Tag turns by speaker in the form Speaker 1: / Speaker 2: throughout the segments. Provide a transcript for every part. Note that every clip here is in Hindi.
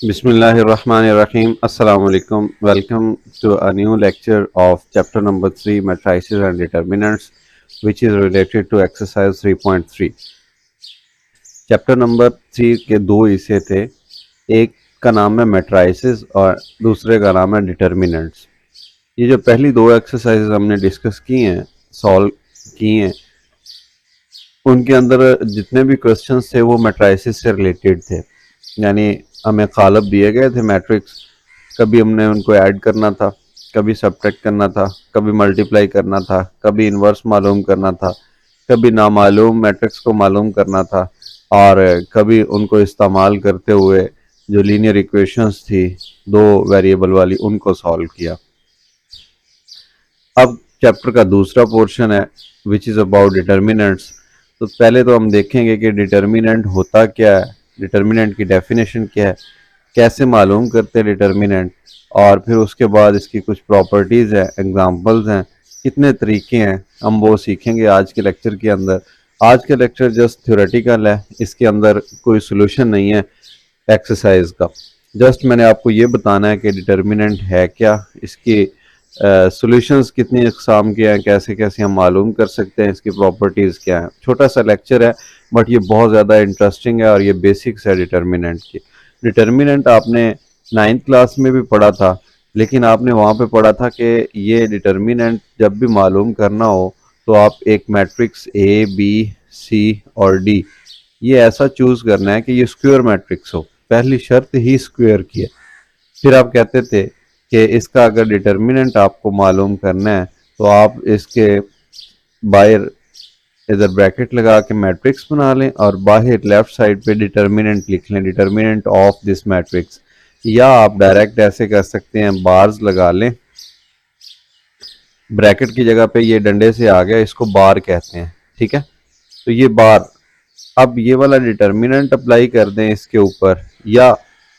Speaker 1: Bismillahirrahmanirrahim. Assalamu alaikum. Welcome to a new lecture of chapter number 3 matrices and determinants, which is related to exercise 3.3. Chapter number 3 के दो हिस्से थे, एक का नाम है मैट्राइसेस और दूसरे का नाम है डिटर्मिनेंट्स। ये जो पहली दो एक्सरसाइजेज हमने डिस्कस की हैं, सॉल्व की हैं, उनके अंदर जितने भी क्वेश्चंस थे वो मैट्राइसेस से रिलेटेड थे। यानी हमें कालब दिए गए थे मैट्रिक्स, कभी हमने उनको ऐड करना था, कभी सब्ट्रैक्ट करना था, कभी मल्टीप्लाई करना था, कभी इन्वर्स मालूम करना था, कभी नामालूम मैट्रिक्स को मालूम करना था, और कभी उनको इस्तेमाल करते हुए जो लीनियर इक्वेशंस थी दो वेरिएबल वाली उनको सॉल्व किया। अब चैप्टर का दूसरा पोर्शन है विच इज़ अबाउट डिटर्मिनेंट्स। तो पहले तो हम देखेंगे कि डिटर्मिनेंट होता क्या है, डिटर्मिनेंट की डेफिनेशन क्या है, कैसे मालूम करते हैं डिटर्मिनेंट, और फिर उसके बाद इसकी कुछ प्रॉपर्टीज़ हैं, एग्जांपल्स हैं, कितने तरीके हैं, हम वो सीखेंगे आज के लेक्चर के अंदर। आज का लेक्चर जस्ट थ्योरेटिकल है, इसके अंदर कोई सोल्यूशन नहीं है एक्सरसाइज का। जस्ट मैंने आपको ये बताना है कि डिटर्मिनेंट है क्या, इसकी सॉल्यूशंस कितनी इकसाम के हैं, कैसे कैसे हम मालूम कर सकते हैं, इसकी प्रॉपर्टीज़ क्या हैं। छोटा सा लेक्चर है बट ये बहुत ज़्यादा इंटरेस्टिंग है और ये बेसिक्स है डिटर्मिनेंट की। डिटर्मिनेंट आपने 9th क्लास में भी पढ़ा था, लेकिन आपने वहाँ पे पढ़ा था कि ये डिटर्मिनेंट जब भी मालूम करना हो तो आप एक मैट्रिक्स ए बी सी और डी ये ऐसा चूज़ करना है कि ये स्क्वायर मैट्रिक्स हो, पहली शर्त ही स्क्वायर की है। फिर आप कहते थे कि इसका अगर डिटर्मिनेंट आपको मालूम करना है तो आप इसके बाहर इधर ब्रैकेट लगा के मैट्रिक्स बना लें और बाहर लेफ्ट साइड पे डिटर्मिनेंट लिख लें, डिटर्मिनेंट ऑफ दिस मैट्रिक्स। या आप डायरेक्ट ऐसे कर सकते हैं, बार्स लगा लें, ब्रैकेट की जगह पे ये डंडे से आ गया, इसको बार कहते हैं, ठीक है। तो ये बार, अब ये वाला डिटर्मिनेंट अप्लाई कर दें इसके ऊपर या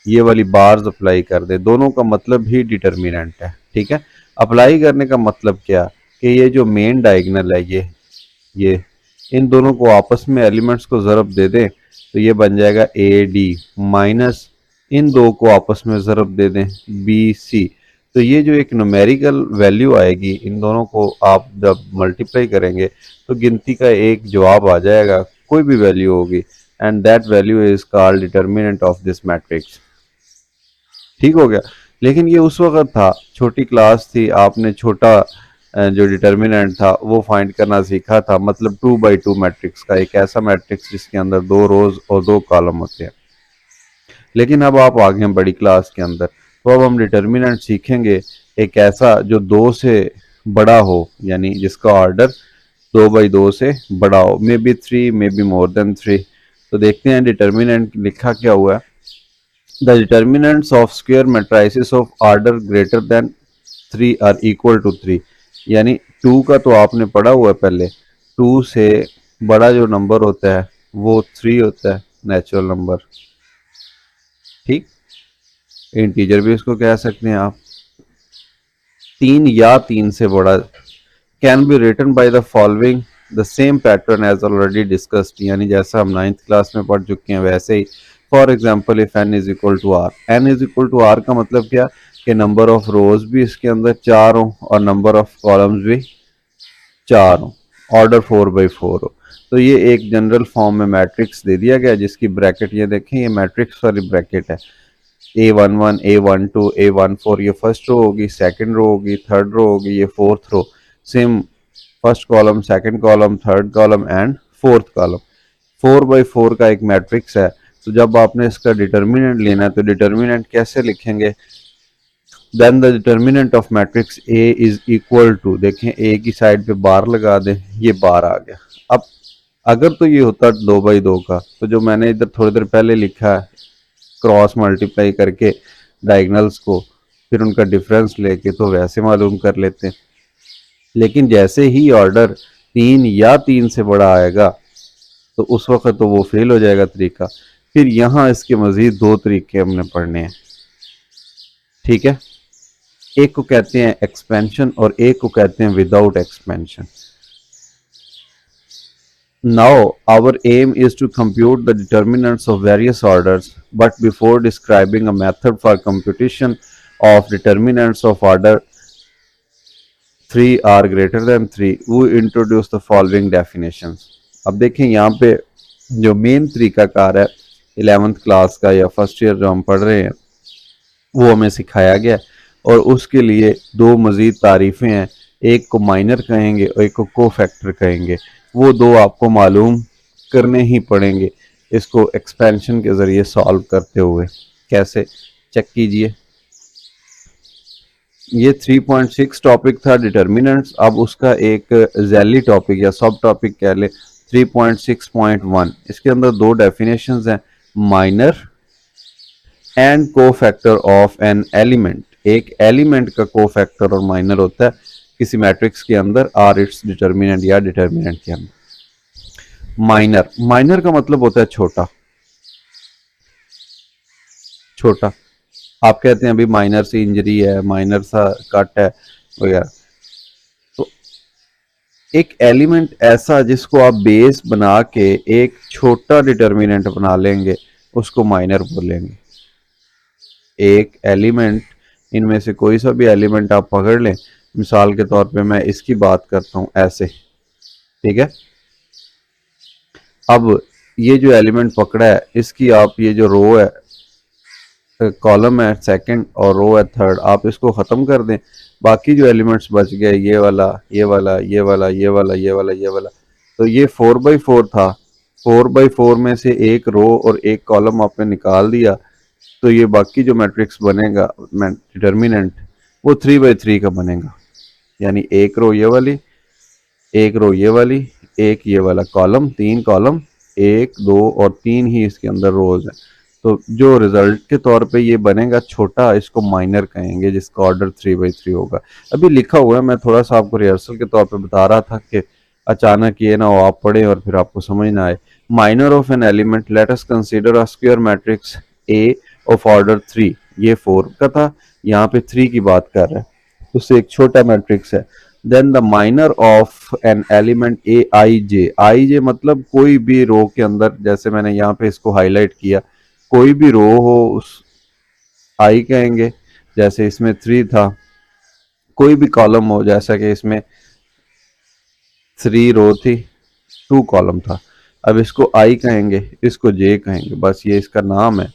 Speaker 1: ये वाली बार्स अप्लाई कर दें, दोनों का मतलब ही डिटर्मिनेंट है, ठीक है। अप्लाई करने का मतलब क्या कि ये जो मेन डायगोनल है ये इन दोनों को आपस में एलिमेंट्स को ज़रब दे दें तो ये बन जाएगा ए डी माइनस इन दो को आपस में ज़रब दे दें बी सी। तो ये जो एक न्यूमेरिकल वैल्यू आएगी, इन दोनों को आप जब मल्टीप्लाई करेंगे तो गिनती का एक जवाब आ जाएगा, कोई भी वैल्यू होगी, and that value is called determinant of this matrix. ठीक हो गया। लेकिन ये उस वक्त था, छोटी क्लास थी, आपने छोटा जो डिटर्मिनेंट था वो फाइंड करना सीखा था, मतलब 2x2 मैट्रिक्स का, एक ऐसा मैट्रिक्स जिसके अंदर 2 रोज और 2 कॉलम होते हैं। लेकिन अब आप आ गए बड़ी क्लास के अंदर, तो अब हम डिटर्मिनेंट सीखेंगे एक ऐसा जो 2 से बड़ा हो, यानी जिसका ऑर्डर 2x2 से बड़ा हो, maybe 3, maybe more than 3। तो देखते हैं डिटर्मिनेंट लिखा क्या हुआ है। The determinants of square matrices of order greater than 3 are equal to 3। यानी 2 का तो आपने पढ़ा हुआ है पहले, 2 से बड़ा जो नंबर होता है वो 3 होता है, नेचुरल नंबर, ठीक। इंटीजर भी इसको कह सकते हैं आप। 3 या 3 से बड़ा can be written by the following the same pattern as already discussed, यानी जैसा हम 9th क्लास में पढ़ चुके हैं वैसे ही। For example if n is equal to r, n is equal to r का मतलब क्या कि नंबर ऑफ रोज भी इसके अंदर 4 हो और नंबर ऑफ कॉलम्स भी 4 हो, ऑर्डर 4x4 हो। तो ये एक जनरल फॉर्म में मैट्रिक्स दे दिया गया जिसकी ब्रैकेट ये देखें, ये मैट्रिक्स वाली ब्रैकेट है, A11 A12 A14, ये फर्स्ट रो होगी, सेकंड रो होगी, थर्ड रो होगी, ये fourth row, same first column, second column, third column and fourth column. 4x4 का एक मैट्रिक्स है। तो जब आपने इसका डिटर्मिनेंट लेना है तो डिटर्मिनेंट कैसे लिखेंगे, then the determinant of matrix A is equal to, देखें ए की साइड पे बार लगा दें, ये बार आ गया। अब अगर तो ये होता 2x2 का, तो जो मैंने इधर थोड़ी देर पहले लिखा है, क्रॉस मल्टीप्लाई करके डायगोनल्स को फिर उनका डिफरेंस लेके तो वैसे मालूम कर लेते हैं। लेकिन जैसे ही ऑर्डर 3 या 3 से बड़ा आएगा तो उस वक्त तो वो फेल हो जाएगा तरीका। फिर यहाँ इसके मजीद 2 तरीके हमने पढ़ने हैं, ठीक है। एक को कहते हैं एक्सपेंशन और एक को कहते हैं without expansion. Now, our aim is to compute the determinants of various orders, but before describing a method for computation of determinants of order 3 are greater than 3, we introduce the following definitions. अब देखें यहाँ पे जो मेन तरीकाकार है 11th क्लास का या फर्स्ट ईयर जो हम पढ़ रहे हैं वो हमें सिखाया गया और उसके लिए दो मज़ीद तारीफ़ें हैं, एक को माइनर कहेंगे और एक को कोफैक्टर कहेंगे। वो दो आपको मालूम करने ही पड़ेंगे इसको एक्सपेंशन के ज़रिए सॉल्व करते हुए। कैसे, चेक कीजिए। ये 3.6 टॉपिक था डिटर्मिनेंट्स, अब उसका एक जैली टॉपिक या सब टॉपिक कह ले 3.6.1। इसके अंदर दो डेफिनेशंस हैं, minor and cofactor of an element. एक एलिमेंट का कोफैक्टर और माइनर होता है किसी मैट्रिक्स के अंदर और इट्स डिटर्मिनेंट या डिटर्मिनेंट के अंदर। माइनर, माइनर का मतलब होता है छोटा, छोटा। आप कहते हैं अभी माइनर सी इंजरी है, माइनर सा कट है वगैरह। तो एक एलिमेंट ऐसा जिसको आप बेस बना के एक छोटा डिटर्मिनेंट बना लेंगे उसको माइनर बोलेंगे। एक एलिमेंट, इनमें से कोई सा भी एलिमेंट आप पकड़ लें, मिसाल के तौर पे मैं इसकी बात करता हूं ऐसे, ठीक है। अब ये जो एलिमेंट पकड़ा है इसकी आप ये जो रो है, कॉलम है सेकंड और रो है थर्ड, आप इसको ख़त्म कर दें, बाकी जो एलिमेंट्स बच गए ये वाला ये वाला ये वाला ये वाला ये वाला ये वाला, तो ये 4x4 था। 4x4 में से एक रो और एक कॉलम आपने निकाल दिया तो ये बाकी जो मैट्रिक्स बनेगा डिटर्मिनेंट वो 3x3 का बनेगा। यानी एक रो ये वाली, एक रो ये वाली, एक ये वाला कॉलम, तीन कॉलम, एक दो और तीन ही इसके अंदर रोज है। तो जो रिजल्ट के तौर पे ये बनेगा छोटा, इसको माइनर कहेंगे जिसका ऑर्डर 3x3 होगा। अभी लिखा हुआ है, मैं थोड़ा सा आपको रिहर्सल के तौर पे बता रहा था कि अचानक ये ना हो आप पढ़े और फिर आपको समझ ना आए। Minor of an element, let us consider a square matrix A of order 3। ये 4 का था, यहाँ पे 3 की बात कर रहा है, उससे एक छोटा मैट्रिक्स है। Then the minor of an element a i j. I j मतलब कोई भी रो के अंदर, जैसे मैंने यहाँ पे इसको हाईलाइट किया, कोई भी रो हो उस आई कहेंगे, जैसे इसमें 3 था। कोई भी कॉलम हो, जैसा कि इसमें 3 रो थी 2 कॉलम था, अब इसको आई कहेंगे, इसको जे कहेंगे, बस ये इसका नाम है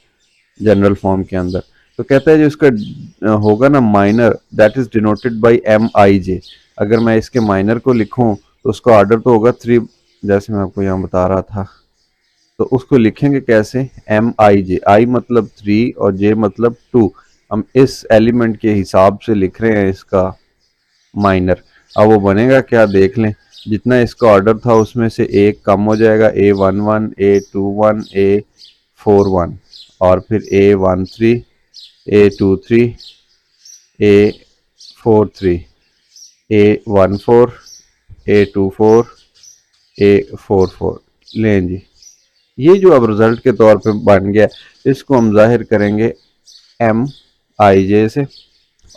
Speaker 1: जनरल फॉर्म के अंदर। तो कहता है जो इसका होगा ना minor, that is denoted by M I j. अगर मैं इसके माइनर को लिखूं तो उसका ऑर्डर तो होगा 3, जैसे मैं आपको यहाँ बता रहा था। तो उसको लिखेंगे कैसे, एम आई जे, आई मतलब 3 और जे मतलब 2। हम इस एलिमेंट के हिसाब से लिख रहे हैं इसका माइनर। अब वो बनेगा क्या देख लें, जितना इसका ऑर्डर था उसमें से एक कम हो जाएगा, A11, A21, A41 और फिर A13, A23, A43, A14, A24, A44। लें जी, ये जो अब रिजल्ट के तौर पे बन गया, इसको हम जाहिर करेंगे एम आई जे से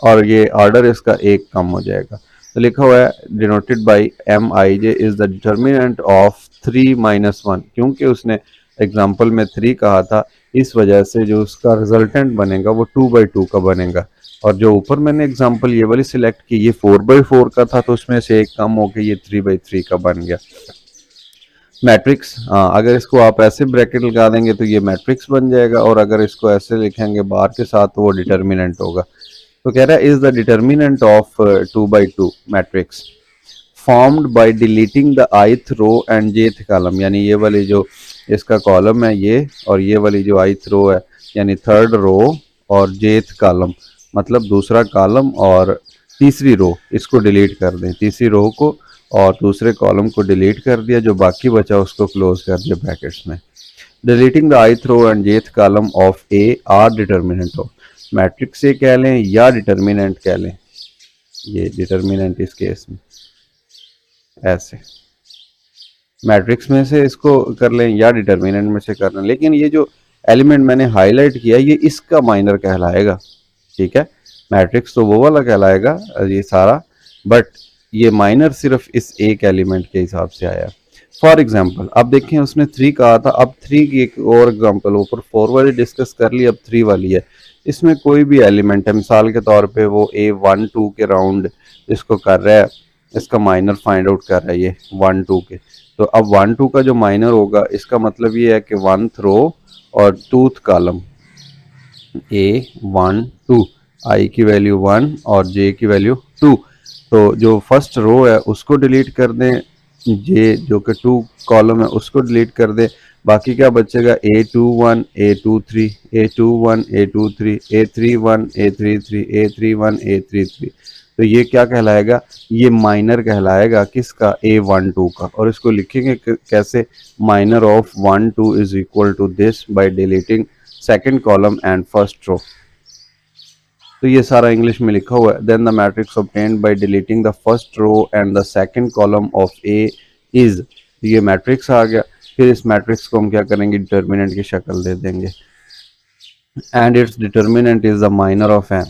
Speaker 1: और ये ऑर्डर इसका एक कम हो जाएगा। तो लिखा हुआ है denoted by M I J is the determinant of 3-1। क्योंकि उसने एग्जाम्पल में 3 कहा था, इस वजह से जो उसका रिजल्टेंट बनेगा वो 2/2 का बनेगा। और जो ऊपर मैंने एग्जाम्पल ये वाली सिलेक्ट की, ये 4/4 का था, तो उसमें से एक कम होकर ये 3/3 का बन गया मैट्रिक्स। अगर इसको आप ऐसे ब्रैकेट लगा देंगे तो ये मैट्रिक्स बन जाएगा, और अगर इसको ऐसे लिखेंगे बार के साथ तो वो डिटर्मिनेंट होगा। तो कह रहा है is the determinant of 2/2 matrix formed by deleting the ith row and jth column. यानी ये वाली जो इसका कॉलम है ये, और ये वाली जो ith रो है यानी थर्ड रो और jth कॉलम मतलब दूसरा कॉलम और तीसरी रो, इसको डिलीट कर दें, तीसरी रो को और दूसरे कॉलम को डिलीट कर दिया, जो बाकी बचा उसको क्लोज कर दिया ब्रैकेट्स में। Deleting the ith row and jth column of A or determinant of. Matrix से कह लें या डिटर्मिनेंट कह लें, ये डिटर्मिनेंट इस केस में ऐसे मैट्रिक्स में से इसको कर लें या डिटर्मिनेंट में से कर लें, लेकिन ये जो एलिमेंट मैंने हाईलाइट किया ये इसका माइनर कहलाएगा, ठीक है। मैट्रिक्स तो वो वाला कहलाएगा ये सारा, बट ये माइनर सिर्फ इस एक एलिमेंट के हिसाब से आया। फॉर एग्जाम्पल अब देखें उसने 3 कहा था, अब 3 की एक और एग्जाम्पल, ऊपर 4 वाली डिस्कस कर ली, अब 3 वाली है। इसमें कोई भी एलिमेंट है, मिसाल के तौर पे वो A12 के राउंड इसको कर रहा है, इसका माइनर फाइंड आउट कर रहा है ये 1 2 के। तो अब 1 2 का जो माइनर होगा इसका मतलब ये है कि 1th रो और 2th कॉलम A12, I की वैल्यू 1 और J की वैल्यू 2। तो जो फर्स्ट रो है उसको डिलीट कर दें, J जो कि 2 कॉलम है उसको डिलीट कर दें, बाकी क्या बचेगा A21 A23 A21 A23 A31 A33 A31 A33। तो ये क्या कहलाएगा, ये माइनर कहलाएगा किसका, A12 का। और इसको लिखेंगे कैसे, minor of 1 2 is equal to this by deleting second column and first row. तो ये सारा इंग्लिश में लिखा हुआ है। Then the matrix obtained by deleting the first row and the second column of A is, ये मैट्रिक्स आ गया। फिर इस मैट्रिक्स को हम क्या करेंगे, डिटर्मिनेंट की शक्ल दे देंगे, and its determinant is the minor of N.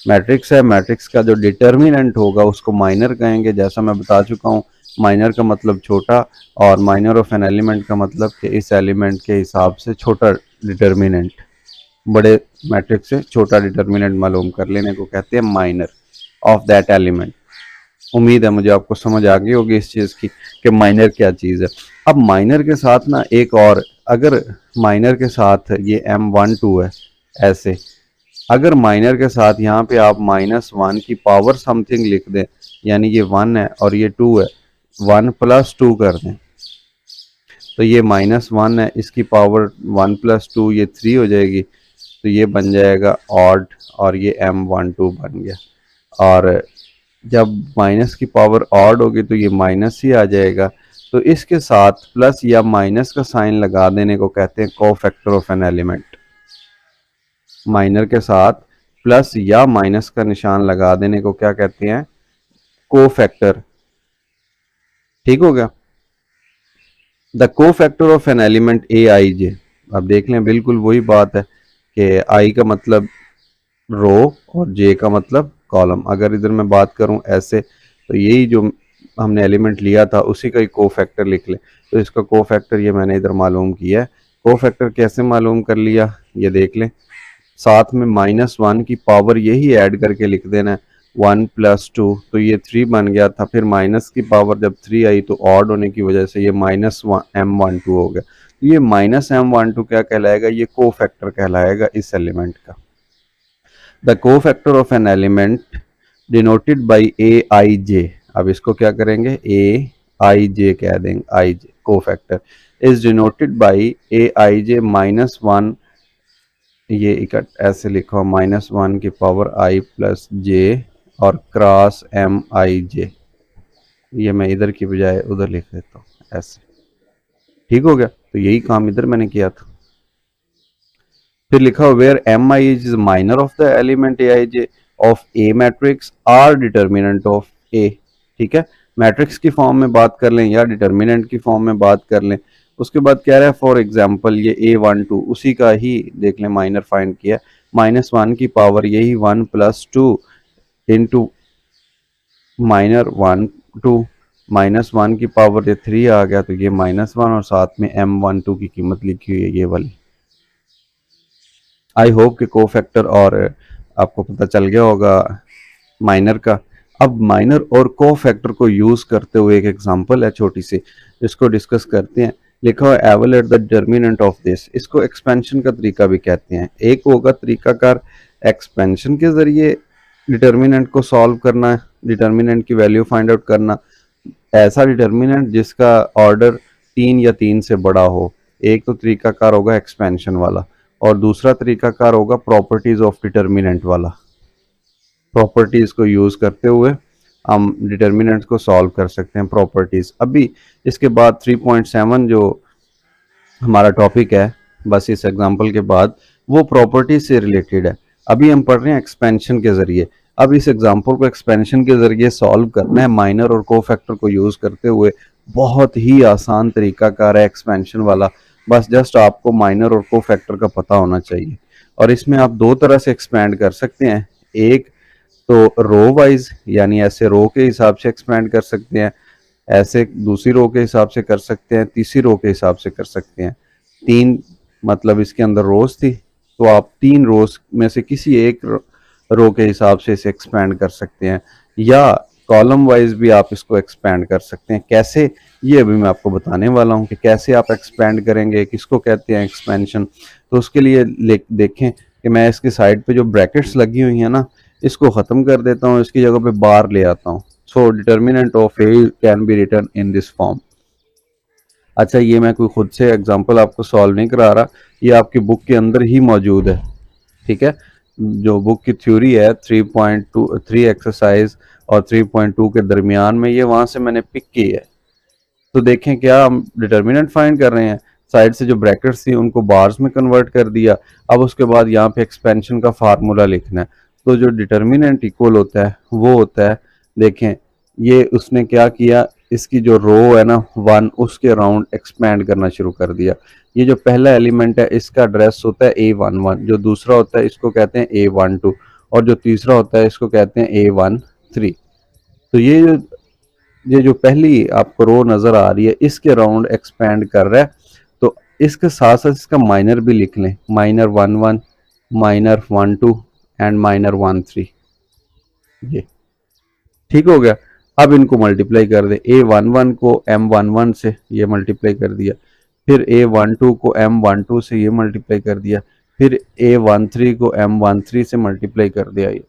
Speaker 1: Matrix है, मैट्रिक्स का जो डिटर्मिनेंट होगा उसको माइनर कहेंगे। जैसा मैं बता चुका हूँ, माइनर का मतलब छोटा, और माइनर ऑफ एन एलिमेंट का मतलब कि इस एलिमेंट के हिसाब से छोटा डिटर्मिनेंट, बड़े मैट्रिक्स से छोटा डिटर्मिनेंट मालूम कर लेने को कहते हैं माइनर ऑफ दैट एलिमेंट। उम्मीद है मुझे आपको समझ आ गई होगी इस चीज़ की कि माइनर क्या चीज़ है। अब माइनर के साथ ना एक और, अगर माइनर के साथ ये M12 है ऐसे, अगर माइनर के साथ यहाँ पे आप -1 की पावर समथिंग लिख दें, यानी ये 1 है और ये 2 है, 1 + 2 कर दें, तो ये -1 है, इसकी पावर 1 + 2 ये 3 हो जाएगी, तो ये बन जाएगा ऑड, और ये M12 बन गया। और जब माइनस की पावर ऑड होगी तो ये माइनस ही आ जाएगा। तो इसके साथ प्लस या माइनस का साइन लगा देने को कहते हैं cofactor of an element. Minor के साथ प्लस या माइनस का निशान लगा देने को क्या कहते हैं, कोफैक्टर। ठीक हो गया। The cofactor of an element AIJ, अब देख लें बिल्कुल वही बात है कि I का मतलब रो और J का मतलब कॉलम। अगर इधर मैं बात करूं ऐसे, तो यही जो हमने एलिमेंट लिया था उसी का ही कोफैक्टर लिख ले। तो इसका कोफैक्टर ये मैंने इधर मालूम किया है। कोफैक्टर कैसे मालूम कर लिया, ये देख लें, साथ में -1 की पावर यही ऐड करके लिख देना है, 1 + 2, तो ये 3 बन गया था। फिर माइनस की पावर जब 3 आई तो ऑड होने की वजह से ये -M12 हो गया। तो ये -M12 क्या कहलाएगा, ये कोफैक्टर कहलाएगा इस एलिमेंट का। The cofactor of an element denoted by AIJ, अब इसको क्या करेंगे, AIJ कह देंगे, IJ cofactor is denoted by AIJ -1, ये इकट्ठ ऐसे लिखो, -1 की पावर I + J और क्रॉस MIJ, ये मैं इधर की बजाय उधर लिख देता हूँ ऐसे। ठीक हो गया। तो यही काम इधर मैंने किया था। फिर लिखा हो where MI is minor of the element AIJ of A matrix or determinant of A। ठीक है, मैट्रिक्स की फॉर्म में बात कर लें या डिटर्मिनेंट की फॉर्म में बात कर लें। उसके बाद कह रहा है फॉर एग्जांपल ये A12 उसी का ही देख लें, माइनर फाइंड किया, -1 की पावर यही 1 + 2 इंटू माइनर 1 2, -1 की पावर ये 3 आ गया, तो ये -1 और साथ में M12 की कीमत लिखी हुई है ये वाली। आई होप कि कोफैक्टर और आपको पता चल गया होगा माइनर का। अब माइनर और कोफैक्टर को यूज करते हुए एक एग्जांपल है छोटी सी, इसको डिस्कस करते हैं। लिखा है evaluate the determinant of this, इसको एक्सपेंशन का तरीका भी कहते हैं। एक होगा तरीकाकार एक्सपेंशन के जरिए डिटर्मिनेंट को सॉल्व करना, डिटर्मिनेंट की वैल्यू फाइंड आउट करना, ऐसा डिटर्मिनेंट जिसका ऑर्डर 3 या 3 से बड़ा हो। एक तो तरीकाकार होगा एक्सपेंशन वाला, और दूसरा तरीकाकार होगा प्रॉपर्टीज ऑफ डिटर्मिनेंट वाला। प्रॉपर्टीज को यूज करते हुए हम डिटर्मिनेंट्स को सॉल्व कर सकते हैं, प्रॉपर्टीज। अभी इसके बाद 3.7 जो हमारा टॉपिक है, बस इस एग्जांपल के बाद, वो प्रॉपर्टीज से रिलेटेड है। अभी हम पढ़ रहे हैं एक्सपेंशन के जरिए। अब इस एग्जांपल को एक्सपेंशन के जरिए सॉल्व करना है माइनर और कोफैक्टर को यूज करते हुए। बहुत ही आसान तरीकाकार है एक्सपेंशन वाला, बस जस्ट आपको माइनर और कोफैक्टर का पता होना चाहिए। और इसमें आप दो तरह से एक्सपेंड कर सकते हैं, एक तो रो वाइज, यानी ऐसे रो के हिसाब से एक्सपेंड कर सकते हैं, ऐसे दूसरी रो के हिसाब से कर सकते हैं, तीसरी रो के हिसाब से कर सकते हैं। 3 मतलब इसके अंदर रोज थी, तो आप 3 रोज में से किसी एक रो के हिसाब से इसे एक्सपेंड कर सकते हैं, या कॉलम वाइज भी आप इसको एक्सपेंड कर सकते हैं। कैसे, ये अभी मैं आपको बताने वाला हूँ कि कैसे आप एक्सपेंड करेंगे, किसको कहते हैं एक्सपेंशन। तो उसके लिए देखें कि मैं इसकी साइड पे जो ब्रैकेट्स लगी हुई हैं ना, इसको ख़त्म कर देता हूँ, इसकी जगह पे बार ले आता हूँ। So determinant of A can be written in this form. अच्छा, ये मैं कोई खुद से एग्जांपल आपको सॉल्व नहीं करा रहा, ये आपकी बुक के अंदर ही मौजूद है, ठीक है। जो बुक की थ्योरी है 3.3 एक्सरसाइज और 3.2 के दरमियान में, ये वहां से मैंने पिक की है। तो देखें, क्या हम डिटर्मिनेंट फाइंड कर रहे हैं, साइड से जो ब्रैकेट्स थी उनको बार्स में कन्वर्ट कर दिया। अब उसके बाद यहाँ पे एक्सपेंशन का फार्मूला लिखना है। तो जो डिटर्मिनेंट इक्वल होता है वो होता है, देखें ये उसने क्या किया, इसकी जो रो है ना 1, उसके अराउंड एक्सपैंड करना शुरू कर दिया। ये जो पहला एलिमेंट है इसका एड्रेस होता है A11, जो दूसरा होता है इसको कहते हैं A12, और जो तीसरा होता है इसको कहते हैं A13। तो ये जो पहली आपको रो नजर आ रही है इसके अराउंड एक्सपैंड कर रहा है। तो इसके साथ साथ इसका माइनर भी लिख लें, माइनर 11, माइनर 12 एंड माइनर 13। ये ठीक हो गया। अब इनको मल्टीप्लाई कर दे, A11 को M11 से ये मल्टीप्लाई कर दिया, फिर A12 को M12 से ये मल्टीप्लाई कर दिया, फिर A13 को M13 से मल्टीप्लाई कर दिया। ये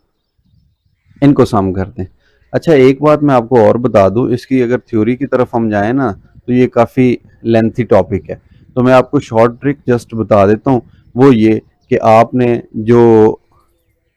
Speaker 1: इनको सम कर दें। अच्छा, एक बात मैं आपको और बता दूं, इसकी अगर थ्योरी की तरफ हम जाएं ना तो ये काफ़ी लेंथी टॉपिक है, तो मैं आपको शॉर्ट ट्रिक जस्ट बता देता हूँ। वो ये कि आपने जो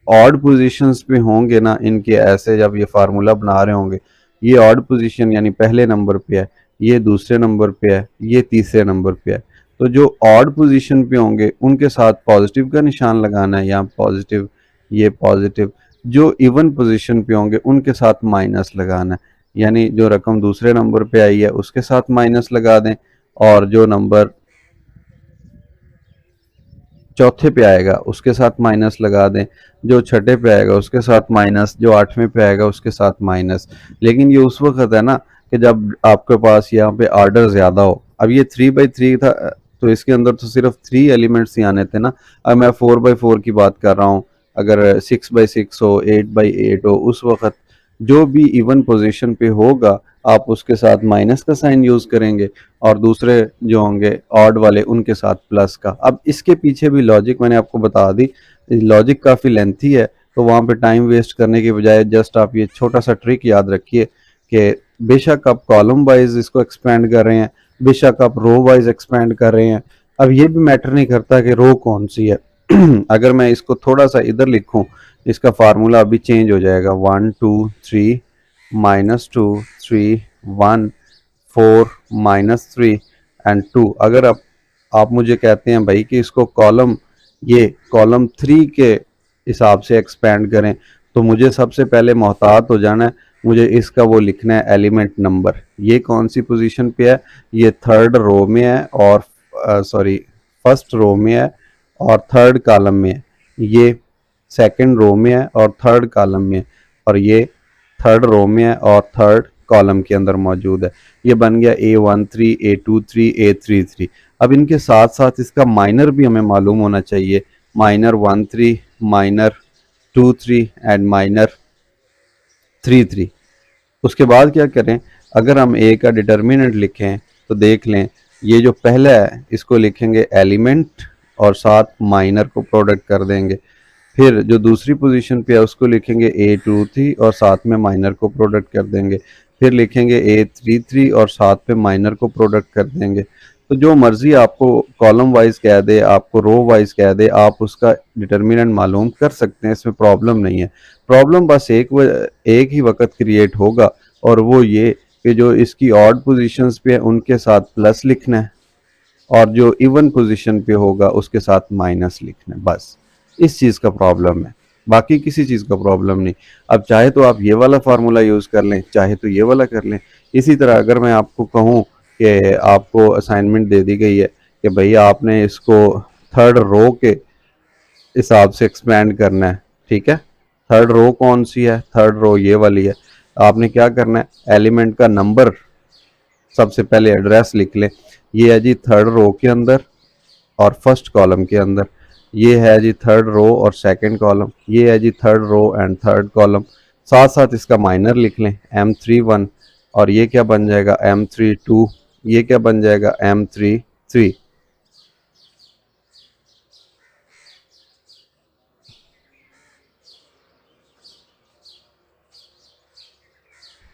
Speaker 1: ऑड पोजीशंस पे होंगे ना इनके, ऐसे जब ये फार्मूला बना रहे होंगे, ये ऑड पोजीशन यानी पहले नंबर पे है, ये दूसरे नंबर पे है, ये तीसरे नंबर पे है। तो जो ऑड पोजीशन पे होंगे उनके साथ पॉजिटिव का निशान लगाना है, यहाँ पॉजिटिव, ये पॉजिटिव। जो इवन पोजीशन पे होंगे उनके साथ माइनस लगाना है, यानी जो रकम दूसरे नंबर पे आई है उसके साथ माइनस लगा दें, और जो नंबर चौथे पे आएगा उसके साथ माइनस लगा दें, जो छठे पे आएगा उसके साथ माइनस, जो आठवें पे आएगा उसके साथ माइनस। लेकिन ये उस वक्त है ना कि जब आपके पास यहाँ पे ऑर्डर ज़्यादा हो। अब ये 3/3 था, तो इसके अंदर तो सिर्फ 3 एलिमेंट्स ही आने थे ना। अब मैं 4/4 की बात कर रहा हूँ, अगर 6/6 हो, 8/8 हो, उस वक्त जो भी इवन पोजीशन पे होगा आप उसके साथ माइनस का साइन यूज करेंगे, और दूसरे जो होंगे ऑड वाले उनके साथ प्लस का। अब इसके पीछे भी लॉजिक मैंने आपको बता दी, लॉजिक काफ़ी लेंथी है, तो वहाँ पे टाइम वेस्ट करने के बजाय जस्ट आप ये छोटा सा ट्रिक याद रखिए कि बेशक आप कॉलम वाइज इसको एक्सपेंड कर रहे हैं, बेशक आप रो वाइज एक्सपेंड कर रहे हैं, अब ये भी मैटर नहीं करता कि रो कौन सी है। अगर मैं इसको थोड़ा सा इधर लिखूं, इसका फार्मूला अभी चेंज हो जाएगा, 1 2 3 -2 3 1 4 -3 एंड 2। अगर आप मुझे कहते हैं भाई कि इसको ये कॉलम 3 के हिसाब से एक्सपेंड करें, तो मुझे सबसे पहले मोहतात हो जाना है, मुझे इसका वो लिखना है एलिमेंट नंबर। ये कौन सी पोजीशन पे है, ये थर्ड रो में है, और सॉरी फर्स्ट रो में है और थर्ड कॉलम में है, ये सेकंड रो में है और थर्ड कॉलम में है, और ये थर्ड रो में है और थर्ड कॉलम के अंदर मौजूद है। ये बन गया A13 A23 A33। अब इनके साथ साथ इसका माइनर भी हमें मालूम होना चाहिए, माइनर 13 माइनर 23 एंड माइनर 33। उसके बाद क्या करें, अगर हम ए का डिटर्मिनेंट लिखें तो देख लें, ये जो पहला है इसको लिखेंगे एलिमेंट और साथ माइनर को प्रोडक्ट कर देंगे। फिर जो दूसरी पोजीशन पे है उसको लिखेंगे A23 और साथ में माइनर को प्रोडक्ट कर देंगे। फिर लिखेंगे A33 और साथ में माइनर को प्रोडक्ट कर देंगे। तो जो मर्जी आपको कॉलम वाइज कह दे, आपको रो वाइज कह दे, आप उसका डिटर्मिनेंट मालूम कर सकते हैं, इसमें प्रॉब्लम नहीं है। प्रॉब्लम बस एक ही वक्त क्रिएट होगा, और वो ये कि जो इसकी ऑड पोजीशंस पे है उनके साथ प्लस लिखना है, और जो इवन पोजीशन पे होगा उसके साथ माइनस लिखना है। बस इस चीज़ का प्रॉब्लम है, बाकी किसी चीज़ का प्रॉब्लम नहीं। अब चाहे तो आप ये वाला फार्मूला यूज़ कर लें, चाहे तो ये वाला कर लें। इसी तरह अगर मैं आपको कहूँ कि आपको असाइनमेंट दे दी गई है कि भाई आपने इसको थर्ड रो के हिसाब से एक्सपेंड करना है, ठीक है। थर्ड रो कौन सी है, थर्ड रो ये वाली है। आपने क्या करना है, एलिमेंट का नंबर सबसे पहले एड्रेस लिख लें। ये है जी थर्ड रो के अंदर और फर्स्ट कॉलम के अंदर, ये है जी थर्ड रो और सेकंड कॉलम, ये है जी third row and third column. साथ साथ इसका माइनर लिख लें M31, और ये क्या बन जाएगा M32, ये क्या बन जाएगा M33।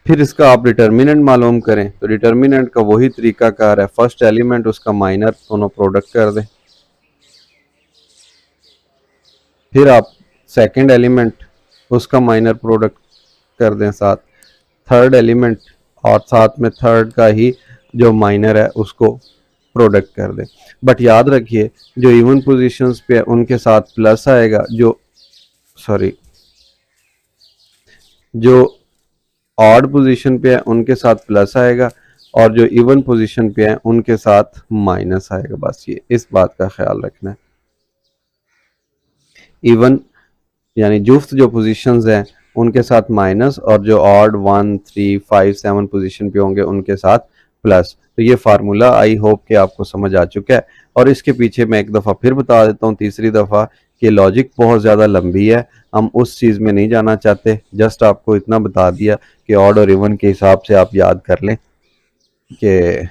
Speaker 1: फिर इसका आप डिटर्मिनेंट मालूम करें, तो डिटर्मिनेंट का वही तरीकाकार है, फर्स्ट एलिमेंट उसका माइनर दोनों प्रोडक्ट कर दें, फिर आप सेकंड एलिमेंट उसका माइनर प्रोडक्ट कर दें साथ, थर्ड एलिमेंट और साथ में थर्ड का ही जो माइनर है उसको प्रोडक्ट कर दें। बट याद रखिए जो इवन पोजीशंस पे है उनके साथ प्लस आएगा, जो ऑड पोजीशन पे है उनके साथ प्लस आएगा, और जो इवन पोजीशन पे है उनके साथ माइनस आएगा। बस ये इस बात का ख्याल रखना है। इवन यानी जुफ्त जो पोजीशंस हैं उनके साथ माइनस, और जो ऑड 1 3 5 7 पोजीशन पे होंगे उनके साथ प्लस। तो ये फार्मूला आई होप कि आपको समझ आ चुका है। और इसके पीछे मैं एक दफ़ा फिर बता देता हूँ, तीसरी दफ़ा, कि लॉजिक बहुत ज़्यादा लंबी है, हम उस चीज़ में नहीं जाना चाहते। जस्ट आपको इतना बता दिया कि ऑड और इवन के हिसाब से आप याद कर लें कि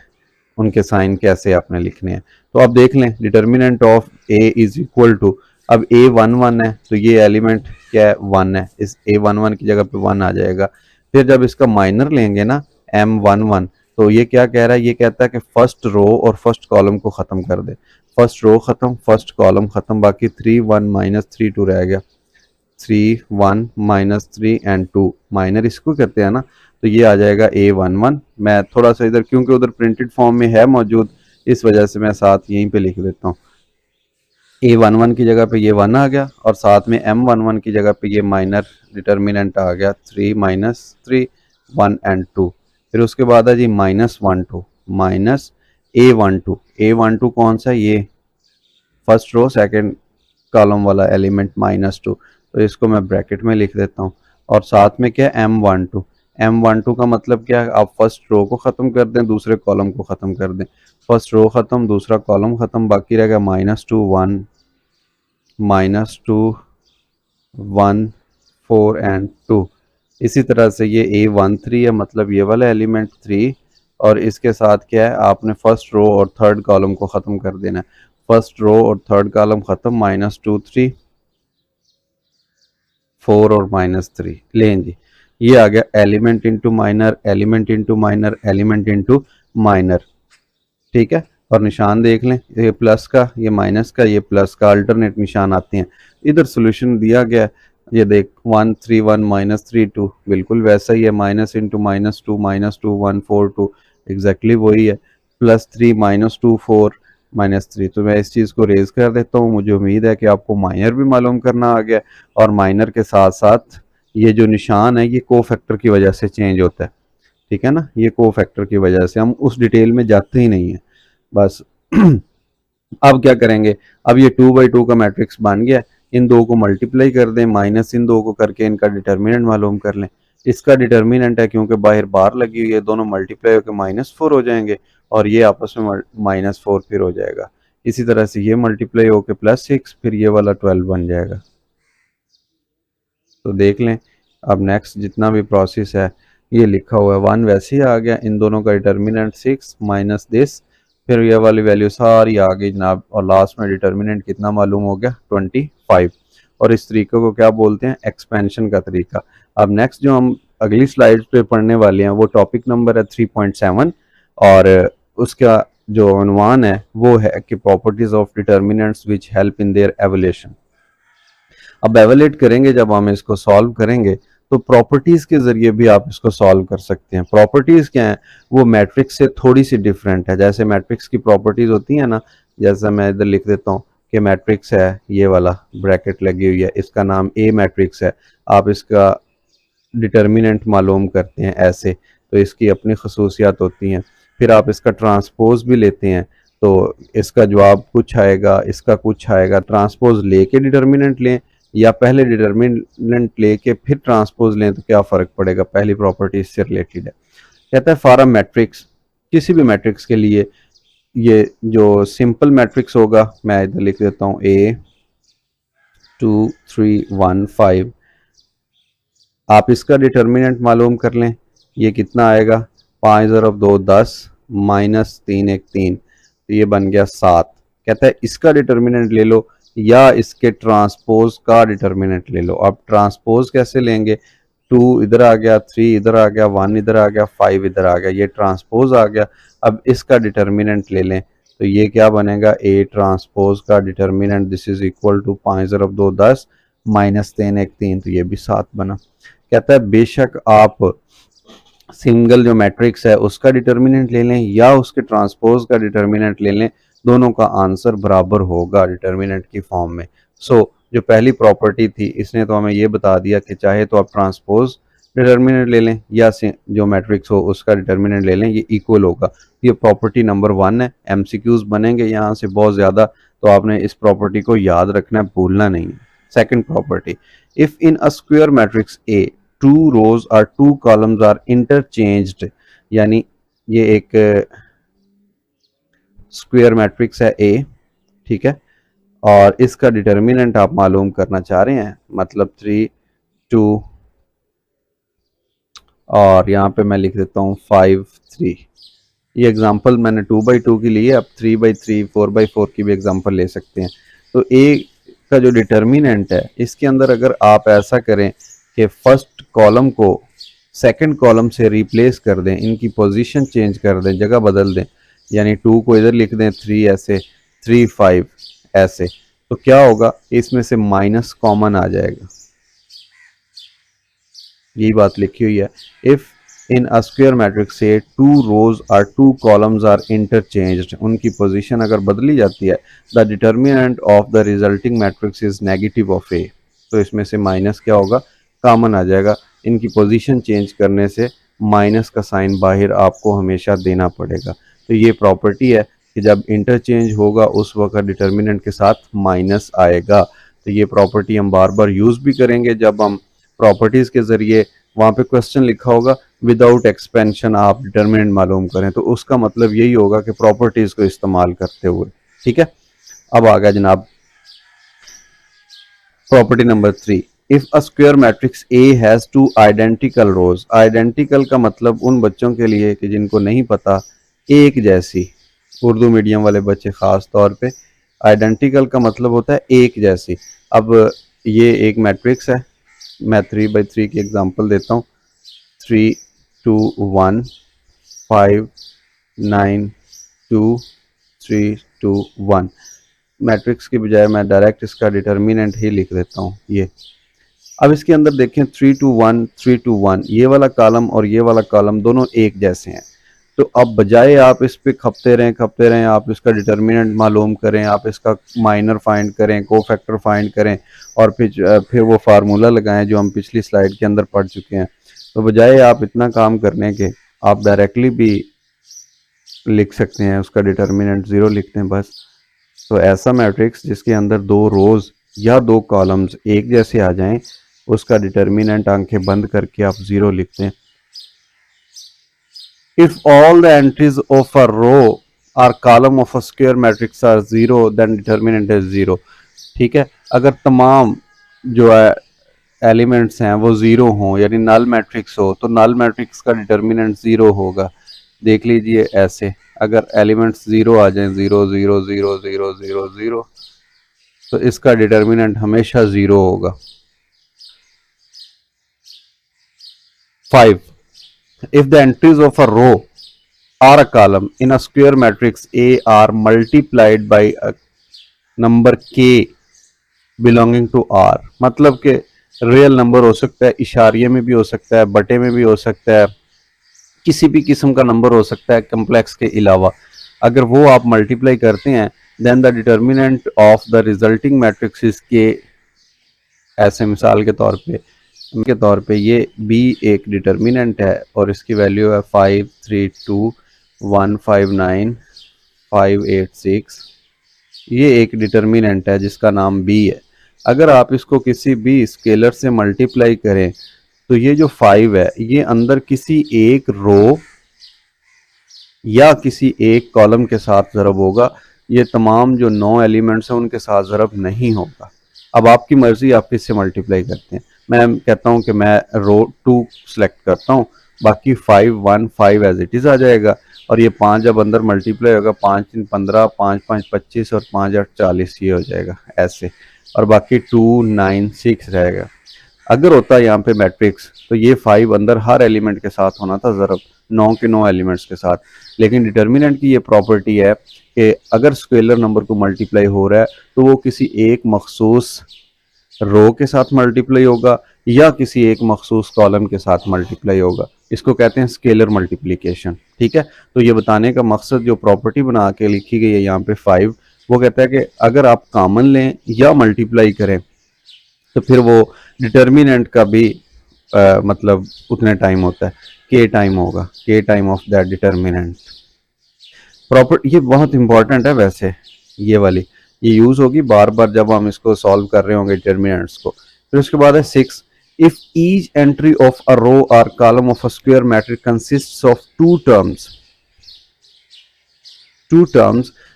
Speaker 1: उनके साइन कैसे आपने लिखने हैं। तो आप देख लें determinant of A is equal to, अब A11 है तो ये एलिमेंट क्या है 1 है, इस A11 की जगह पे 1 आ जाएगा। फिर जब इसका माइनर लेंगे ना M11, तो ये क्या कह रहा है, ये कहता है कि फर्स्ट रो और फर्स्ट कॉलम को ख़त्म कर दे। फर्स्ट रो ख़त्म, फर्स्ट कॉलम ख़त्म, बाकी 3 1 -3 2 रह गया। 3 1 -3 एंड 2 माइनर इसको कहते हैं ना, तो ये आ जाएगा A11। मैं थोड़ा सा इधर क्योंकि उधर प्रिंटेड फॉर्म में है मौजूद, इस वजह से मैं साथ यहीं पे लिख देता हूँ। A11 की जगह पे ये 1 आ गया, और साथ में M11 की जगह पे ये माइनर डिटर्मिनेंट आ गया 3 -3 1 एंड 2। फिर उसके बाद है जी -1 2 माइनस A12 कौन सा, ये फर्स्ट रो सेकंड कॉलम वाला एलिमेंट -2, तो इसको मैं ब्रैकेट में लिख देता हूँ। और साथ में क्या M12 का मतलब क्या है, आप फर्स्ट रो को ख़त्म कर दें, दूसरे कॉलम को ख़त्म कर दें। फर्स्ट रो ख़त्म, दूसरा कॉलम ख़त्म, बाकी रहेगा -2 1 -2 1 4 एंड 2। इसी तरह से ये A13 है, मतलब ये वाला एलिमेंट 3, और इसके साथ क्या है, आपने फर्स्ट रो और थर्ड कॉलम को ख़त्म कर देना है। फर्स्ट रो और थर्ड कॉलम ख़त्म, -2 3 4 और -3 लें जी। ये आ गया element into minor, element into minor, element into minor. ठीक है, और निशान देख लें, ये प्लस का, ये माइनस का, ये प्लस का, अल्टरनेट निशान आते हैं। इधर सोल्यूशन दिया गया, ये देख 1 3 1 -3 2 बिल्कुल वैसा ही है, माइनस इंटू -2 -2 1 4 2 एग्जैक्टली वही है, +3 -2 4 -3। तो मैं इस चीज़ को रेज कर देता हूँ। मुझे उम्मीद है कि आपको माइनर भी मालूम करना आ गया, और माइनर के साथ साथ ये जो निशान है ये को फैक्टर की वजह से चेंज होता है। ठीक है ना, ये को फैक्टर की वजह से, हम उस डिटेल में जाते ही नहीं है बस। अब क्या करेंगे, अब ये 2/2 का मैट्रिक्स बन गया, इन दो को मल्टीप्लाई कर दें, माइनस इन दो को करके इनका डिटर्मिनेंट मालूम कर लें। इसका डिटर्मिनेंट है, क्योंकि बाहर बार लगी हुई है, दोनों मल्टीप्लाई होकर -4 हो जाएंगे, और ये आपस में -4 फिर हो जाएगा। इसी तरह से ये मल्टीप्लाई होकर +6, फिर ये वाला 12 बन जाएगा। तो देख लें, अब नेक्स्ट जितना भी प्रोसेस है ये लिखा हुआ है 1 वैसे ही आ गया, इन दोनों का डिटर्मिनेंट 6 माइनस दिस, फिर ये वाली वैल्यू सारी आ गई जनाब, और लास्ट में डिटर्मिनेंट कितना मालूम हो गया 25। और इस तरीके को क्या बोलते हैं, एक्सपेंशन का तरीका। अब नेक्स्ट जो हम अगली स्लाइड पे पढ़ने वाले हैं वो टॉपिक नंबर है 3.7, और उसका जो उन्वान है वो है कि properties of determinants which help in their evolution. अब एवेलेट करेंगे, जब हम इसको सॉल्व करेंगे तो प्रॉपर्टीज के जरिए भी आप इसको सॉल्व कर सकते हैं। प्रॉपर्टीज क्या है, वो मैट्रिक्स से थोड़ी सी डिफरेंट है। जैसे मैट्रिक्स की प्रॉपर्टीज होती है ना, जैसा मैं इधर लिख देता हूँ कि मैट्रिक्स है, ये वाला ब्रैकेट लगी हुई है, इसका नाम ए मैट्रिक्स है, आप इसका डिटर्मिनेंट मालूम करते हैं ऐसे, तो इसकी अपनी खसूसियात होती हैं। फिर आप इसका ट्रांसपोज भी लेते हैं, तो इसका जवाब कुछ आएगा, इसका कुछ आएगा। ट्रांसपोज लेके डिटर्मिनेंट लें या पहले डिटर्मिनेंट लेके फिर ट्रांसपोज लें, तो क्या फ़र्क पड़ेगा, पहली प्रॉपर्टी इससे रिलेटेड है। कहता है फॉर अ मैट्रिक्स, किसी भी मैट्रिक्स के लिए ये जो सिंपल मैट्रिक्स होगा, मैं इधर लिख देता हूँ A2315, आप इसका डिटर्मिनेंट मालूम कर लें, ये कितना आएगा, 5 ज़रब 2 10 माइनस 3 1 3, तो ये बन गया 7। कहता है इसका डिटर्मिनेंट ले लो या इसके ट्रांसपोज का डिटर्मिनेंट ले लो। अब ट्रांसपोज कैसे लेंगे, 2 इधर आ गया, 3 इधर आ गया, 1 इधर आ गया, 5 इधर आ गया, ये ट्रांसपोज आ गया। अब इसका डिटर्मिनेंट ले लें तो ये क्या बनेगा, A ट्रांसपोज का determinant this is equal to 5 ज़रब 2 10 माइनस 3 1 3, तो ये भी 7 बना। कहता है बेशक आप सिंगल जो मैट्रिक्स है उसका डिटर्मिनेंट ले लें या उसके ट्रांसपोज का डिटर्मिनेंट ले लें, दोनों का आंसर बराबर होगा डिटर्मिनेंट की फॉर्म में। जो पहली प्रॉपर्टी थी इसने तो हमें ये बता दिया कि चाहे तो आप ट्रांसपोज डिटर्मिनेंट ले लें या जो मैट्रिक्स हो उसका डिटर्मिनेंट ले लें, ये इक्वल होगा। ये प्रॉपर्टी नंबर 1 है। एमसीक्यूज बनेंगे यहाँ से बहुत ज़्यादा, तो आपने इस प्रॉपर्टी को याद रखना है, भूलना नहीं है। Second property, if in a square matrix A 2 rows or 2 columns are interchanged, यानी ये एक स्क्वायर मैट्रिक्स है A, ठीक है, और इसका डिटर्मिनेंट आप मालूम करना चाह रहे हैं, मतलब 3 2 और यहाँ पे मैं लिख देता हूँ 5 3। ये एग्जांपल मैंने 2/2 की ली है, अब 3/3 4/4 की भी एग्जांपल ले सकते हैं। तो A का जो डिटर्मिनेंट है इसके अंदर अगर आप ऐसा करें कि फर्स्ट कॉलम को सेकंड कॉलम से रिप्लेस कर दें, इनकी पोजीशन चेंज कर दें, जगह बदल दें, यानी 2 को इधर लिख दें, 3 ऐसे, 3 5 ऐसे, तो क्या होगा, इसमें से माइनस कॉमन आ जाएगा। यही बात लिखी हुई है, if in a square matrix से 2 रोज और 2 कॉलम्स आर इंटरचेंज्ड, उनकी पोजीशन अगर बदली जाती है, the determinant of the resulting matrix is negative of A, तो इसमें से माइनस क्या होगा, कॉमन आ जाएगा। इनकी पोजीशन चेंज करने से माइनस का साइन बाहर आपको हमेशा देना पड़ेगा। तो ये प्रॉपर्टी है कि जब इंटरचेंज होगा उस वक्त डिटर्मिनेंट के साथ माइनस आएगा। तो ये प्रॉपर्टी हम बार बार यूज़ भी करेंगे जब हम प्रॉपर्टीज़ के ज़रिए, वहाँ पे क्वेश्चन लिखा होगा विदाउट एक्सपेंशन आप डिटर्मिनेंट मालूम करें, तो उसका मतलब यही होगा कि प्रॉपर्टीज़ को इस्तेमाल करते हुए। ठीक है, अब आ गया जनाब property number 3, if a square matrix A has 2 identical rows. Identical का मतलब उन बच्चों के लिए कि जिनको नहीं पता, एक जैसी, उर्दू मीडियम वाले बच्चे खास तौर पे, आइडेंटिकल का मतलब होता है एक जैसी। अब ये एक मैट्रिक्स है, मैं 3/3 की एग्जांपल देता हूँ, 3 2 1 5 9 2 3 2 1। मैट्रिक्स की बजाय मैं डायरेक्ट इसका डिटर्मिनेंट ही लिख देता हूँ ये। अब इसके अंदर देखें 3 2 1 3 2 1, ये वाला कॉलम और ये वाला कॉलम दोनों एक जैसे हैं। तो अब बजाय आप इस पे खपते रहें, आप इसका डिटर्मिनेंट मालूम करें, आप इसका माइनर फाइंड करें, कोफैक्टर फाइंड करें, और फिर वो फार्मूला लगाएं जो हम पिछली स्लाइड के अंदर पढ़ चुके हैं। तो बजाय आप इतना काम करने के, आप डायरेक्टली भी लिख सकते हैं, उसका डिटर्मिनेंट 0 लिखते हैं बस। तो ऐसा मैट्रिक्स जिसके अंदर 2 रोज या 2 कॉलम्स एक जैसे आ जाएं, उसका डिटर्मिनेंट आंखें बंद करके आप 0 लिखते हैं। If all the entries of a row और column of a square matrix are 0 then determinant is 0। ठीक है, अगर तमाम जो है एलिमेंट्स हैं वो 0 हों, यानी नल मैट्रिक्स हो, तो नल मैट्रिक्स का डिटर्मिनेंट 0 होगा। देख लीजिए ऐसे, अगर एलिमेंट्स 0 आ जाएं, 0 0 0 0 0 0, तो इसका डिटर्मिनेंट हमेशा 0 होगा। 5, if the entries of a row or a column in a square matrix A are multiplied by a number k belonging to R, मतलब कि रियल नंबर हो सकता है, इशारिये में भी हो सकता है, बटे में भी हो सकता है, किसी भी किस्म का नंबर हो सकता है कम्प्लेक्स के अलावा, अगर वो आप मल्टीप्लाई करते हैं, then the determinant of the resulting matrix is K. ऐसे मिसाल के तौर पे ये B एक डिटर्मिनेंट है और इसकी वैल्यू है 5 3 2 1 5 9 5 8 6। ये एक डिटर्मिनेंट है जिसका नाम B है। अगर आप इसको किसी भी स्केलर से मल्टीप्लाई करें तो ये जो 5 है ये अंदर किसी एक रो या किसी एक कॉलम के साथ ज़रब होगा। ये तमाम जो 9 एलिमेंट्स हैं उनके साथ ज़रब नहीं होगा। अब आपकी मर्ज़ी, आप किससे मल्टीप्लाई करते हैं। मैं कहता हूँ कि मैं रो 2 सेलेक्ट करता हूँ, बाकी 5 1 5 एज इट इज़ आ जाएगा। और ये 5 जब अंदर मल्टीप्लाई होगा, 5 3 15, 5 5 25 और 5 8 40, ये हो जाएगा ऐसे। और बाकी 2 9 6 रहेगा। अगर होता यहाँ पे मैट्रिक्स तो ये 5 अंदर हर एलिमेंट के साथ होना था ज़रब, 9 के 9 एलिमेंट्स के साथ। लेकिन डिटर्मिनेंट की ये प्रॉपर्टी है कि अगर स्केलर नंबर को मल्टीप्लाई हो रहा है तो वो किसी एक मखसूस रो के साथ मल्टीप्लाई होगा या किसी एक मखसूस कॉलम के साथ मल्टीप्लाई होगा। इसको कहते हैं स्केलर मल्टीप्लिकेशन। ठीक है, तो ये बताने का मकसद, जो प्रॉपर्टी बना के लिखी गई है यहाँ पे 5, वो कहता है कि अगर आप कॉमन लें या मल्टीप्लाई करें तो फिर वो डिटर्मिनेंट का भी मतलब उतने टाइम होता है, के टाइम होगा, के time of that determinant. Proper ये बहुत इंपॉर्टेंट है वैसे, ये वाली ये यूज होगी बार बार जब हम इसको सॉल्व कर रहे होंगे डिटर्मिनेंट्स को। फिर उसके बाद है 6, if each entry of a row और column of a square matrix consists of two terms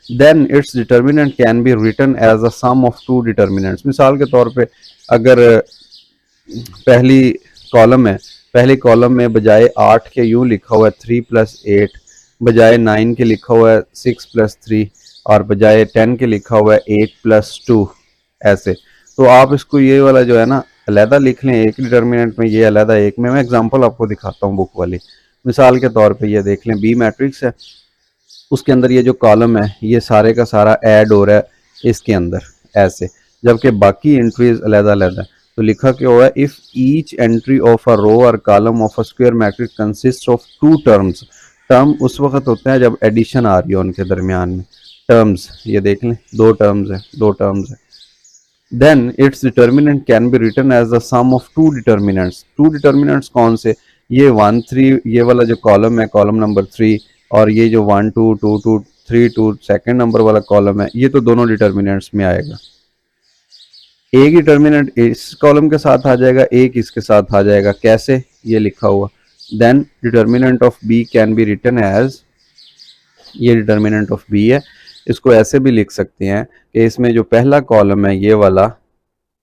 Speaker 1: then its determinant can be written as a sum of two determinants. मिसाल के तौर पे अगर पहली कॉलम है, पहले कॉलम में बजाय 8 के यूं लिखा हुआ है 3 + 8, बजाय 9 के लिखा हुआ है 6 + 3, और बजाय 10 के लिखा हुआ है 8 + 2 ऐसे। तो आप इसको ये वाला जो है ना अलहदा लिख लें एक डिटर्मिनेंट में, ये अलहदा एक में। मैं एग्जांपल आपको दिखाता हूँ बुक वाली। मिसाल के तौर पे ये देख लें, बी मैट्रिक्स है, उसके अंदर ये जो कॉलम है ये सारे का सारा ऐड हो रहा है इसके अंदर ऐसे, जबकि बाकी एंट्रीज अलहदा अलहदा। तो लिखा क्या हुआ है, if each entry of a row और column of a square matrix consist of two terms. Term उस वक्त होते हैं जब एडिशन आ रही है उनके दरमियान में। टर्म्स ये देख लें, दो टर्म्स है। Then its determinant can be written as the sum of two determinants. Two determinants कौन से, ये 1 3, ये वाला जो कॉलम है कॉलम नंबर 3, और ये जो 1 2 2 2 3 2 सेकेंड नंबर वाला कॉलम है, ये तो दोनों डिटर्मिनेंट्स में आएगा। एक डिटर्मिनेंट इस कॉलम के साथ आ जाएगा, एक इसके साथ आ जाएगा। कैसे, ये लिखा हुआ, then determinant of B can be written as, ये डिटर्मिनेंट ऑफ बी है, इसको ऐसे भी लिख सकते हैं कि इसमें जो पहला कॉलम है ये वाला,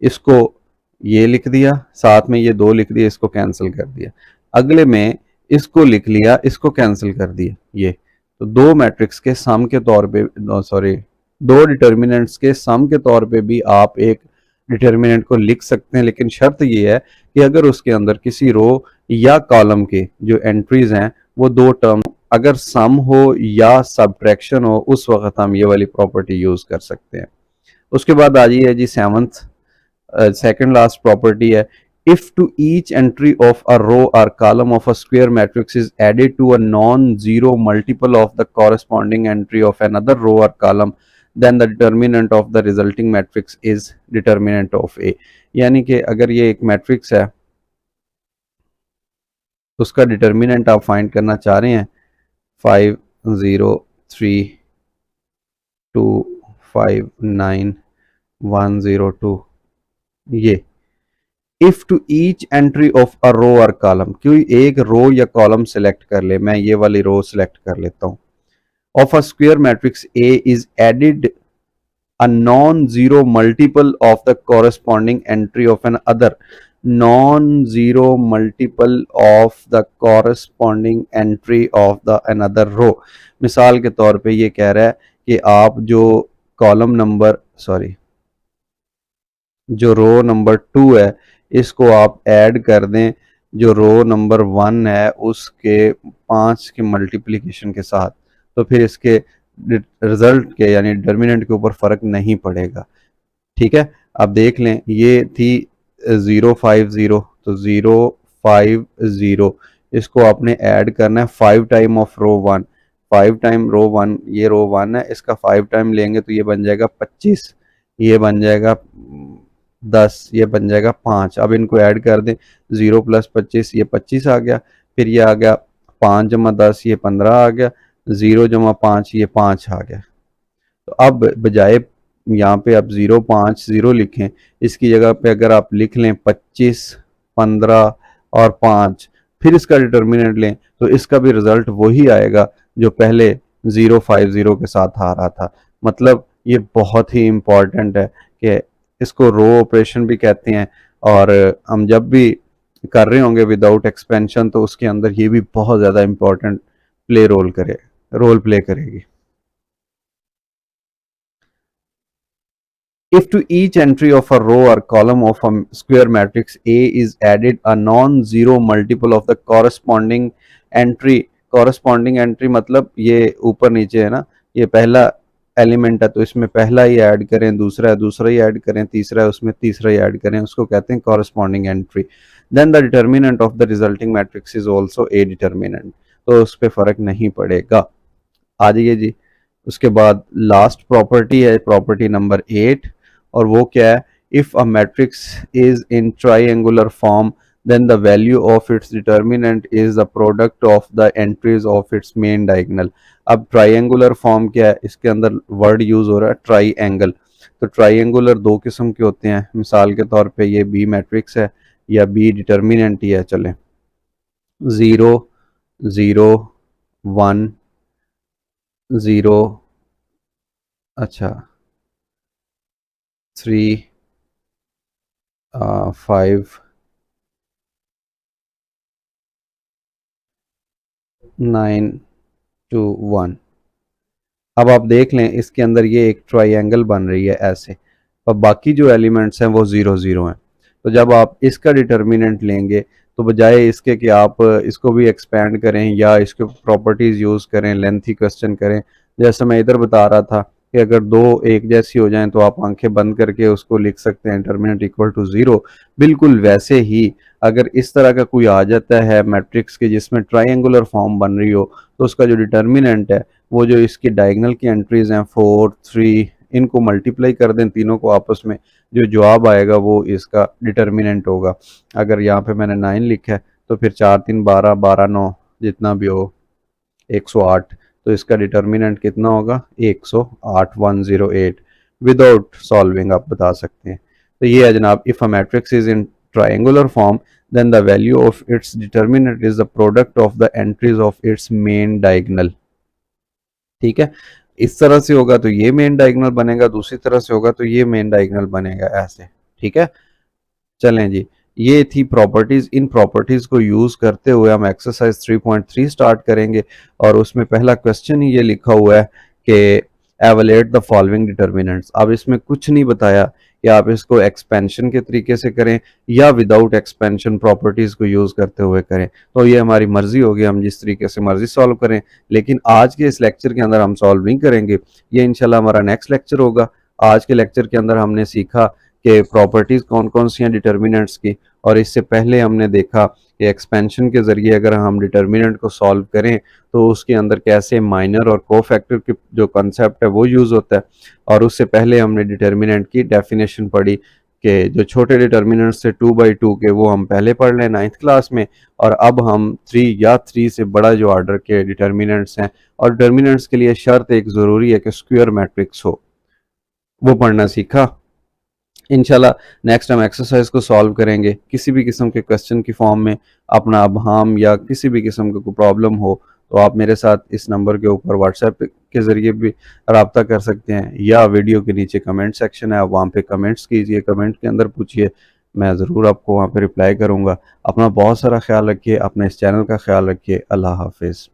Speaker 1: इसको ये लिख दिया, साथ में ये 2 लिख दिया, इसको कैंसिल कर दिया। अगले में इसको लिख लिया, इसको कैंसिल कर दिया। ये तो दो मैट्रिक्स के सम के तौर पे, सॉरी, दो डिटर्मिनेंट्स के सम के तौर पे भी आप एक डिटर्मिनेंट को लिख सकते हैं। लेकिन शर्त ये है कि अगर उसके अंदर किसी रो या कॉलम के जो एंट्रीज हैं वो दो टर्म अगर सम हो या सब्ट्रैक्शन हो, उस वक्त हम ये वाली प्रॉपर्टी यूज कर सकते हैं। उसके बाद आ जाइए जी सेवंथ, सेकंड लास्ट प्रॉपर्टी है, if to each entry of a row or column of a square matrix is added to a non-zero multiple of the corresponding entry of another row or column, then the determinant of the resulting matrix is determinant of A। यानी कि अगर ये एक मैट्रिक्स है, उसका डिटर्मिनेंट आप फाइंड करना चाह रहे हैं 5 0 3 2 5 9 1 0 2, ये if to each entry of a row और कॉलम, कोई एक रो या कॉलम सेलेक्ट कर ले, मैं ये वाली रो सेलेक्ट कर लेता हूँ, of a square matrix A is added a non zero multiple of the corresponding entry of an other non zero multiple of the corresponding entry of the another row. मिसाल के तौर पे ये कह रहा है कि आप जो कॉलम नंबर, सॉरी, जो रो नंबर 2 है इसको आप ऐड कर दें जो रो नंबर 1 है उसके 5 के मल्टीप्लिकेशन के साथ, तो फिर इसके रिजल्ट के यानी डिटर्मिनेंट के ऊपर फर्क नहीं पड़ेगा। ठीक है, आप देख लें, ये थी 0 5 0, तो 0 5 0, इसको आपने ऐड करना है 5 टाइम ऑफ रो 1, 5 टाइम रो 1, ये रो 1 है, इसका 5 टाइम लेंगे तो ये बन जाएगा 25, ये बन जाएगा 10, ये बन जाएगा 5। अब इनको ऐड कर दें, 0 + 25, ये 25 आ गया, फिर ये आ गया 5 + 10, ये 15 आ गया, 0 + 5, ये 5 आ गया। तो अब बजाय यहाँ पे आप 0 5 0 लिखें, इसकी जगह पे अगर आप लिख लें 25 15 और 5, फिर इसका डिटर्मिनेंट लें तो इसका भी रिजल्ट वही आएगा जो पहले 050 के साथ आ रहा था। मतलब ये बहुत ही इम्पॉर्टेंट है कि इसको रो ऑपरेशन भी कहते हैं, और हम जब भी कर रहे होंगे विदाउट एक्सपेंशन तो उसके अंदर ये भी बहुत ज़्यादा इम्पॉर्टेंट रोल प्ले करेगी। If to each entry of a row or column of a square matrix A is added a non-zero multiple of the corresponding entry मतलब ये ऊपर नीचे है ना, ये पहला एलिमेंट है तो इसमें पहला ही ऐड करें, दूसरा ही ऐड करें, तीसरा है उसमें तीसरा ही ऐड करें, उसको कहते हैं corresponding entry. Then the determinant of the resulting matrix is also a determinant. तो उस पर फर्क नहीं पड़ेगा। आ जाइए जी। उसके बाद लास्ट प्रॉपर्टी है प्रॉपर्टी नंबर 8, और वो क्या है, if a matrix is in triangular form then the value of its determinant is the product of the entries of its main diagonal. अब ट्राइंगुलर फॉर्म क्या है, इसके अंदर वर्ड यूज हो रहा है ट्राइंगल। तो ट्राइंगुलर दो किस्म के होते हैं, मिसाल के तौर पे ये बी मैट्रिक्स है या बी डिटर्मिनेंट ही है, चले 0 0 1 0, अच्छा 3 5 9 2 1। अब आप देख लें इसके अंदर ये एक ट्राइंगल बन रही है ऐसे, और बाकी जो एलिमेंट्स हैं वो 0 0 हैं। तो जब आप इसका डिटर्मिनेंट लेंगे तो बजाय इसके कि आप इसको भी एक्सपेंड करें या इसके प्रॉपर्टीज़ यूज़ करें, लेंथी क्वेश्चन करें, जैसे मैं इधर बता रहा था कि अगर दो एक जैसी हो जाएं तो आप आंखें बंद करके उसको लिख सकते हैं डिटर्मिनेंट इक्वल टू 0। बिल्कुल वैसे ही अगर इस तरह का कोई आ जाता है मैट्रिक्स के जिसमें ट्राइंगुलर फॉर्म बन रही हो तो उसका जो डिटर्मिनेंट है वो जो इसकी डायगोनल की एंट्रीज हैं 4 3, इनको मल्टीप्लाई कर दें तीनों को आपस में, जो जवाब आएगा वो इसका डिटर्मिनेंट होगा। अगर यहाँ पे मैंने 9 लिखा है तो फिर 4 3 12 12 9 जितना भी हो 108, तो इसका डिटर्मिनेंट कितना होगा 108 108। विदाउट सॉल्विंग आप बता सकते हैं। तो ये है जनाब, if a matrix is in triangular form then the value of its determinant is the product of the entries of its main diagonal। ठीक है, इस तरह से होगा तो ये मेन डायगोनल बनेगा, दूसरी तरह से होगा तो ये मेन डायगोनल बनेगा ऐसे। ठीक है, चलें जी, ये थी प्रॉपर्टीज। इन प्रॉपर्टीज को यूज करते हुए हम एक्सरसाइज 3.3 स्टार्ट करेंगे, और उसमें पहला क्वेश्चन ही ये लिखा हुआ है कि एवलेट द फॉलोइंग डिटर्मिनेंट्स। अब इसमें कुछ नहीं बताया कि आप इसको एक्सपेंशन के तरीके से करें या विदाउट एक्सपेंशन प्रॉपर्टीज को यूज करते हुए करें, तो ये हमारी मर्जी होगी, हम जिस तरीके से मर्जी सॉल्व करें। लेकिन आज के इस लेक्चर के अंदर हम सॉल्व नहीं करेंगे, ये इंशाल्लाह हमारा नेक्स्ट लेक्चर होगा। आज के लेक्चर के अंदर हमने सीखा कि प्रॉपर्टीज कौन कौन सी हैं डिटर्मिनेंट्स की, और इससे पहले हमने देखा कि एक्सपेंशन के ज़रिए अगर हम डिटर्मिनेंट को सॉल्व करें तो उसके अंदर कैसे माइनर और कोफैक्टर की जो कॉन्सेप्ट है वो यूज़ होता है। और उससे पहले हमने डिटर्मिनेंट की डेफिनेशन पढ़ी कि जो छोटे डिटर्मिनेंट्स थे 2/2 के वो हम पहले पढ़ लें 9th क्लास में, और अब हम 3 या 3 से बड़ा जो ऑर्डर के डिटर्मिनेंट्स हैं, और डिटर्मिनेंट्स के लिए शर्त एक ज़रूरी है कि स्क्वायर मैट्रिक्स हो, वो पढ़ना सीखा। इंशाल्लाह नेक्स्ट हम एक्सरसाइज को सॉल्व करेंगे। किसी भी किस्म के क्वेश्चन की फॉर्म में अपना अबहाम या किसी भी किस्म का कोई प्रॉब्लम हो तो आप मेरे साथ इस नंबर के ऊपर व्हाट्सएप के ज़रिए भी रब्ता कर सकते हैं, या वीडियो के नीचे कमेंट सेक्शन है, आप वहाँ पे कमेंट्स कीजिए, कमेंट के अंदर पूछिए, मैं ज़रूर आपको वहाँ पे रिप्लाई करूँगा। अपना बहुत सारा ख्याल रखिए, अपने इस चैनल का ख्याल रखिए। अल्लाह हाफिज़।